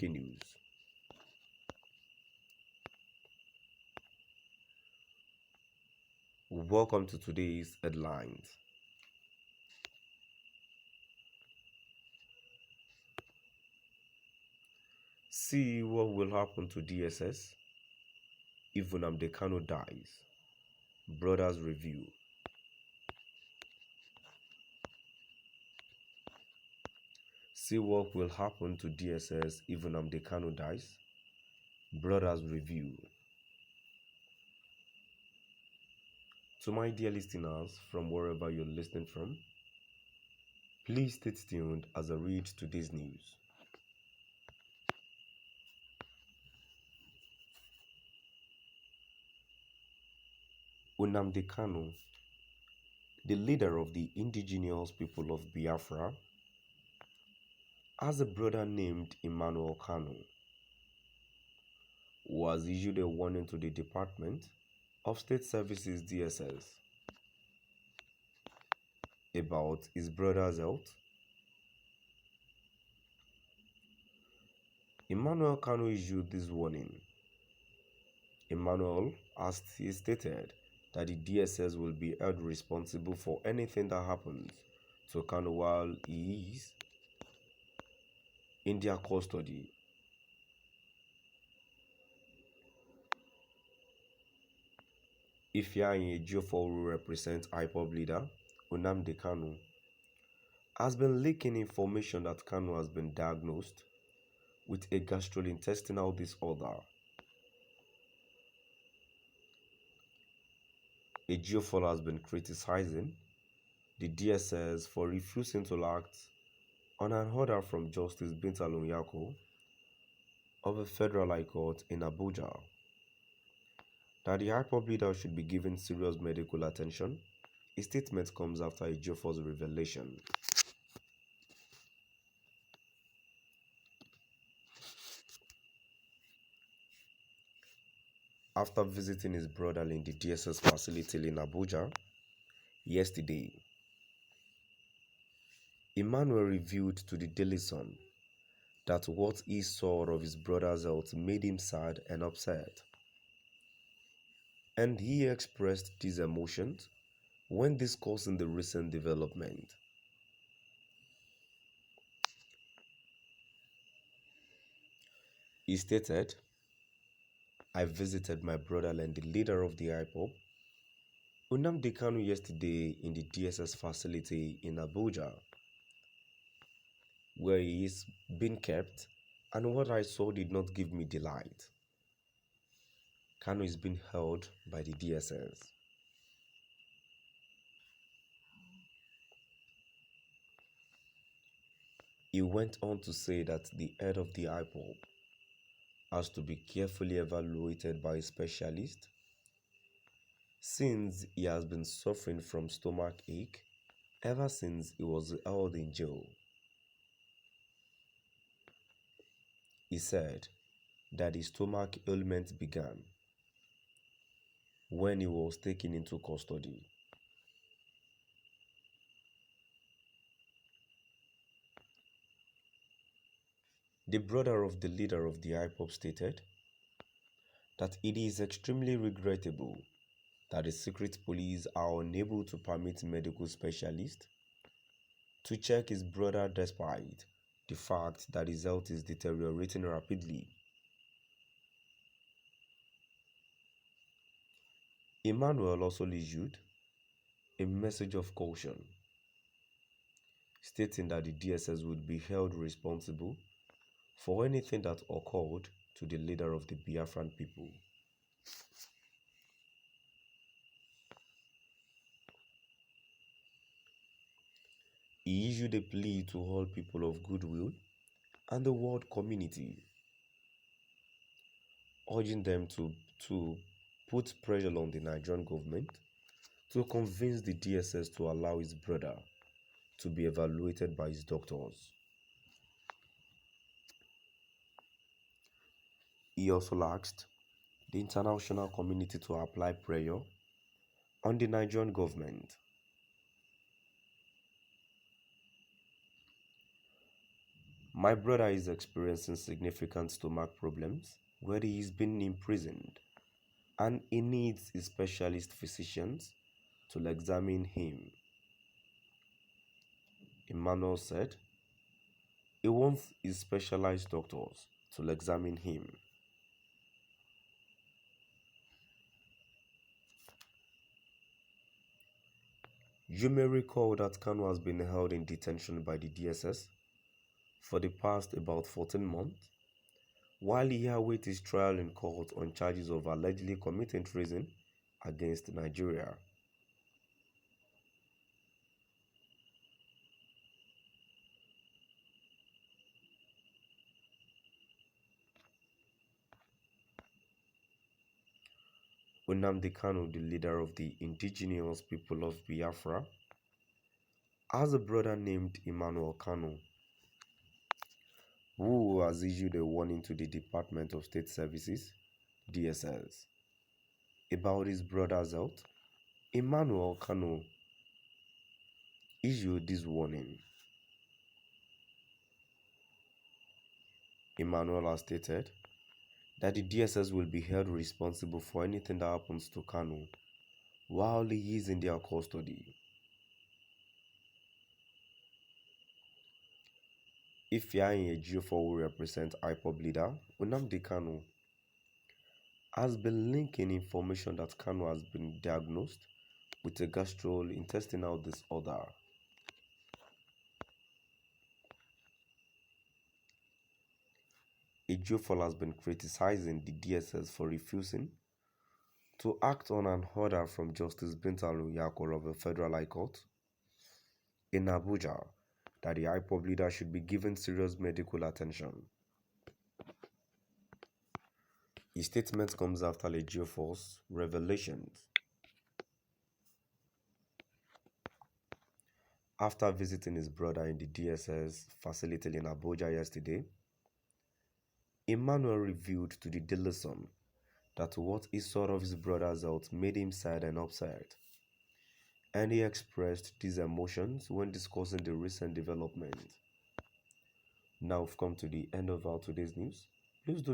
Breaking news. Welcome to today's headlines. See what will happen to Dïēs if Nnamdi Kanu dies. Brothers review. See what will happen to Dïēs if Nnamdi Kanu dies. Brothers review. To my dear listeners from wherever you're listening from, please stay tuned as I read today's news. Nnamdi Kanu, the leader of the indigenous people of Biafra, has a brother named Emmanuel Kanu, who has issued a warning to the Department of State Services (Dïēs) about his brother's health. Emmanuel Kanu issued this warning. Emmanuel has stated that the Dïēs will be held responsible for anything that happens to Kanu while he is in their custody. Ifeanyi Ejiofor, who represents IPOB leader Nnamdi Kanu, has been leaking information that Kanu has been diagnosed with a gastrointestinal disorder. Ejiofor has been criticizing the Dïēs for refusing to act on an order from Justice Binta Onyako of the Federal High Court in Abuja that the IPOB leader should be given serious medical attention. A statement comes after Ejiofor's revelation. After visiting his brother in the Dïēs facility in Abuja yesterday, Emmanuel revealed to the Daily Sun that what he saw of his brother's health made him sad and upset. And he expressed these emotions when discussing the recent development. He stated, "I visited my brother and the leader of the IPOB, Nnamdi Kanu, yesterday in the Dïēs facility in Abuja, where he is being kept, and what I saw did not give me delight. Kanu is being held by the Dïēs. He went on to say that the head of the IPOB has to be carefully evaluated by a specialist since he has been suffering from stomach ache ever since he was held in jail. He said that his stomach ailment began when he was taken into custody. The brother of the leader of the IPOB stated that it is extremely regrettable that the secret police are unable to permit medical specialists to check his brother despite the fact that his health is deteriorating rapidly. Emmanuel also issued a message of caution, stating that the Dïēs would be held responsible for anything that occurred to the leader of the Biafran people. He issued a plea to all people of goodwill and the world community, urging them to put pressure on the Nigerian government to convince the Dïēs to allow his brother to be evaluated by his doctors. He also asked the international community to apply pressure on the Nigerian government. My brother is experiencing significant stomach problems where he is being imprisoned and he needs specialist physicians to examine him. Emmanuel said he wants his specialized doctors to examine him. You may recall that Kanu has been held in detention by the DSS for the past about 14 months while he awaits his trial in court on charges of allegedly committing treason against Nigeria. Nnamdi Kanu, the leader of the indigenous people of Biafra, has a brother named Emmanuel Kanu, who has issued a warning to the Department of State Services, DSS, about his brother's health. Emmanuel Kanu issued this warning. Emmanuel has stated that the DSS will be held responsible for anything that happens to Kanu while he is in their custody. If you are in a G4 who represent IPOB leader, Nnamdi Kanu has been linking information that Kanu has been diagnosed with a gastrointestinal disorder. Ejiofor has been criticizing the DSS for refusing to act on an order from Justice Pēñälty of the Federal High Court in Abuja that the IPOB leader should be given serious medical attention. His statement comes after Ejiofor's revelations. After visiting his brother in the DSS facility in Abuja yesterday, Emmanuel revealed to the Daily Sun that what he saw of his brother's health made him sad and upset, and he expressed these emotions when discussing the recent development. Now we've come to the end of our today's news. Please do